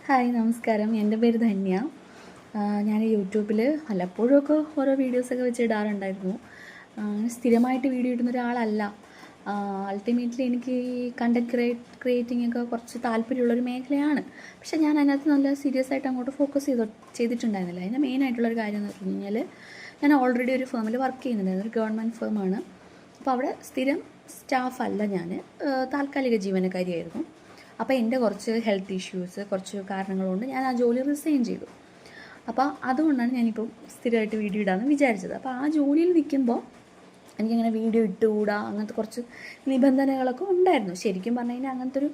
Hi നമസ്കാരം. എൻ്റെ പേര് ധന്യ. ഞാൻ യൂട്യൂബിൽ വല്ലപ്പോഴുമൊക്കെ ഓരോ വീഡിയോസൊക്കെ വെച്ച് ഇടാറുണ്ടായിരുന്നു. സ്ഥിരമായിട്ട് വീഡിയോ ഇടുന്ന ഒരാളല്ല. അൾട്ടിമേറ്റ്ലി എനിക്ക് ഈ കണ്ടൻറ് ക്രിയേറ്റിംഗ് ഒക്കെ കുറച്ച് താല്പര്യമുള്ളൊരു മേഖലയാണ്. പക്ഷേ ഞാൻ അതിനകത്ത് നല്ല സീരിയസ് ആയിട്ട് അങ്ങോട്ട് ഫോക്കസ് ചെയ്തിട്ടുണ്ടായിരുന്നില്ല. അതിൻ്റെ മെയിനായിട്ടുള്ളൊരു കാര്യം എന്ന് പറഞ്ഞു കഴിഞ്ഞാൽ, ഞാൻ ഓൾറെഡി ഒരു ഫേമിൽ വർക്ക് ചെയ്യുന്നുണ്ടായിരുന്നു. ഒരു ഗവൺമെൻറ് ഫേമാണ്. അപ്പോൾ അവിടെ സ്ഥിരം സ്റ്റാഫല്ല ഞാൻ, താൽക്കാലിക ജീവനക്കാരിയായിരുന്നു. അപ്പോൾ എൻ്റെ കുറച്ച് ഹെൽത്ത് ഇഷ്യൂസ്, കുറച്ച് കാരണങ്ങൾ കൊണ്ട് ഞാൻ ആ ജോലി റിസൈൻ ചെയ്തു. അപ്പോൾ അതുകൊണ്ടാണ് ഞാനിപ്പോൾ സ്ഥിരമായിട്ട് വീഡിയോ ഇടാമെന്ന് വിചാരിച്ചത്. അപ്പോൾ ആ ജോലിയിൽ നിൽക്കുമ്പോൾ എനിക്കങ്ങനെ വീഡിയോ ഇട്ടുകൂടാ, അങ്ങനത്തെ കുറച്ച് നിബന്ധനകളൊക്കെ ഉണ്ടായിരുന്നു. ശരിക്കും പറഞ്ഞു കഴിഞ്ഞാൽ അങ്ങനത്തെ ഒരു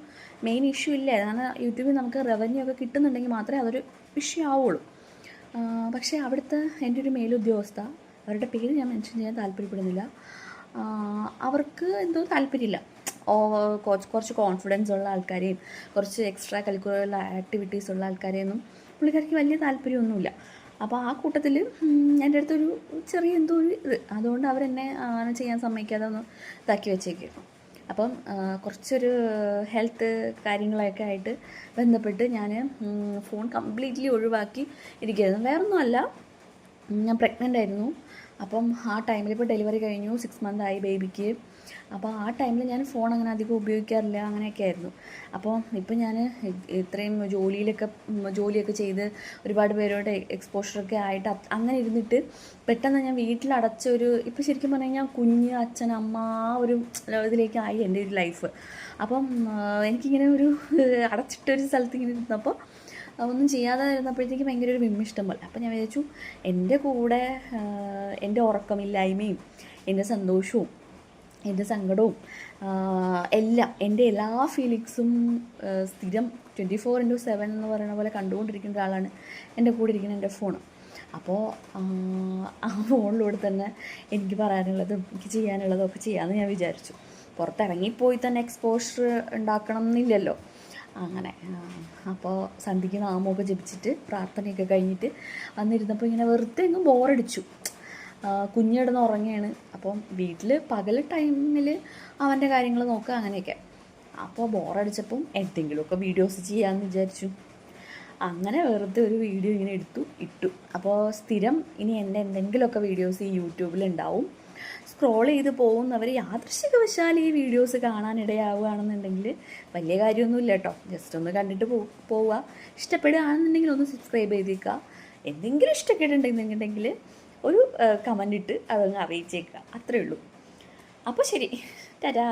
മെയിൻ ഇഷ്യൂ ഇല്ല. കാരണം യൂട്യൂബിൽ നമുക്ക് റവന്യൂ ഒക്കെ കിട്ടുന്നുണ്ടെങ്കിൽ മാത്രമേ അതൊരു ഇഷ്യൂ ആവുള്ളൂ. പക്ഷേ അവിടുത്തെ എൻ്റെ ഒരു മേലുദ്യോഗസ്ഥ, അവരുടെ പേര് ഞാൻ മെൻഷൻ ചെയ്യാൻ താല്പര്യപ്പെടുന്നില്ല, അവർക്ക് എന്തോ താല്പര്യമില്ല. കുറച്ച് കോൺഫിഡൻസ് ഉള്ള ആൾക്കാരെയും കുറച്ച് എക്സ്ട്രാ കരിക്കുലർ ആക്ടിവിറ്റീസ് ഉള്ള ആൾക്കാരെയൊന്നും പുള്ളിക്കാർക്ക് വലിയ താല്പര്യമൊന്നുമില്ല. അപ്പോൾ ആ കൂട്ടത്തിൽ എൻ്റെ അടുത്തൊരു ചെറിയ എന്തോ ഒരു ഇത്, അതുകൊണ്ട് അവരെന്നെ അങ്ങനെ ചെയ്യാൻ സമ്മതിക്കാതെ ഒന്ന് ഇതാക്കി വെച്ചേക്കായിരുന്നു. അപ്പം കുറച്ചൊരു ഹെൽത്ത് കാര്യങ്ങളൊക്കെ ആയിട്ട് ബന്ധപ്പെട്ട് ഞാൻ ഫോൺ കംപ്ലീറ്റ്ലി ഒഴിവാക്കി ഇരിക്കുകയായിരുന്നു. വേറൊന്നുമല്ല, ഞാൻ പ്രഗ്നൻ്റ് ആയിരുന്നു. അപ്പം ആ ടൈമിൽ ഇപ്പോൾ ഡെലിവറി കഴിഞ്ഞു, 6 months ആയി ബേബിക്ക്. അപ്പോൾ ആ ടൈമിൽ ഞാൻ ഫോൺ അങ്ങനെ അധികം ഉപയോഗിക്കാറില്ല, അങ്ങനെയൊക്കെ ആയിരുന്നു. അപ്പോൾ ഇപ്പം ഞാൻ ഇത്രയും ജോലിയൊക്കെ ചെയ്ത് ഒരുപാട് പേരോട് എക്സ്പോഷറൊക്കെ ആയിട്ട് അങ്ങനെ ഇരുന്നിട്ട് പെട്ടെന്ന് ഞാൻ വീട്ടിലടച്ചൊരു, ഇപ്പോൾ ശരിക്കും പറഞ്ഞു കഴിഞ്ഞാൽ കുഞ്ഞ്, അച്ഛൻ, അമ്മ, ആ ഒരു ഇതിലേക്കായി എൻ്റെ ഒരു ലൈഫ്. അപ്പം എനിക്കിങ്ങനെ ഒരു അടച്ചിട്ടൊരു സ്ഥലത്ത് ഇങ്ങനെ ഇരുന്നപ്പോൾ ഒന്നും ചെയ്യാതെ ഇരുന്നപ്പോഴത്തേക്ക് ഭയങ്കര ഒരു വിമ്മിഷ്ടം പോലെ. അപ്പോൾ ഞാൻ വിചാരിച്ചു, എൻ്റെ കൂടെ എൻ്റെ ഉറക്കമില്ലായ്മയും എൻ്റെ സന്തോഷവും എൻ്റെ സങ്കടവും എല്ലാം, എൻ്റെ എല്ലാ ഫീലിങ്സും സ്ഥിരം 24/7 എന്ന് പറയുന്ന പോലെ കണ്ടുകൊണ്ടിരിക്കുന്ന ഒരാളാണ് എൻ്റെ കൂടെ ഇരിക്കുന്ന എൻ്റെ ഫോൺ. അപ്പോൾ ആ ഫോണിലൂടെ തന്നെ എനിക്ക് പറയാനുള്ളതും എനിക്ക് ചെയ്യാനുള്ളതും ഒക്കെ ചെയ്യാമെന്ന് ഞാൻ വിചാരിച്ചു. പുറത്തിറങ്ങിപ്പോയി തന്നെ എക്സ്പോഷർ ഉണ്ടാക്കണം എന്നില്ലല്ലോ. അങ്ങനെ അപ്പോൾ സന്ധ്യയ്ക്ക് നാമമൊക്കെ ജപിച്ചിട്ട് പ്രാർത്ഥനയൊക്കെ കഴിഞ്ഞിട്ട് വന്നിരുന്നപ്പോൾ ഇങ്ങനെ വെറുതെ എങ്ങും ബോറടിച്ചു. കുഞ്ഞിടന്ന് ഉറങ്ങുകയാണ്. അപ്പം വീട്ടിൽ പകൽ ടൈമിൽ അവൻ്റെ കാര്യങ്ങൾ നോക്കുക, അങ്ങനെയൊക്കെ. അപ്പോൾ ബോറടിച്ചപ്പം എന്തെങ്കിലുമൊക്കെ വീഡിയോസ് ചെയ്യാമെന്ന് വിചാരിച്ചു. അങ്ങനെ വെറുതെ ഒരു വീഡിയോ ഇങ്ങനെ ഇട്ടു. അപ്പോൾ സ്ഥിരം ഇനി എൻ്റെ എന്തെങ്കിലുമൊക്കെ വീഡിയോസ് ഈ യൂട്യൂബിലുണ്ടാവും. സ്ക്രോൾ ചെയ്ത് പോകുന്നവർ യാദൃശ്ചികവശാൽ ഈ വീഡിയോസ് കാണാനിടയാവുകയാണെന്നുണ്ടെങ്കിൽ വലിയ കാര്യമൊന്നുമില്ല കേട്ടോ. ജസ്റ്റ് ഒന്ന് കണ്ടിട്ട് പോവുക. ഇഷ്ടപ്പെടുകയാണെന്നുണ്ടെങ്കിൽ ഒന്ന് സബ്സ്ക്രൈബ് ചെയ്തേക്കുക. എന്തെങ്കിലും ഇഷ്ടപ്പെട്ടിട്ടുണ്ടെന്നുണ്ടെങ്കിൽ ഒരു കമൻ്റ് ഇട്ട് അതങ്ങ് അറിയിച്ചേക്കുക. അത്രയേ ഉള്ളൂ. അപ്പോൾ ശരി, ടാറ്റാ.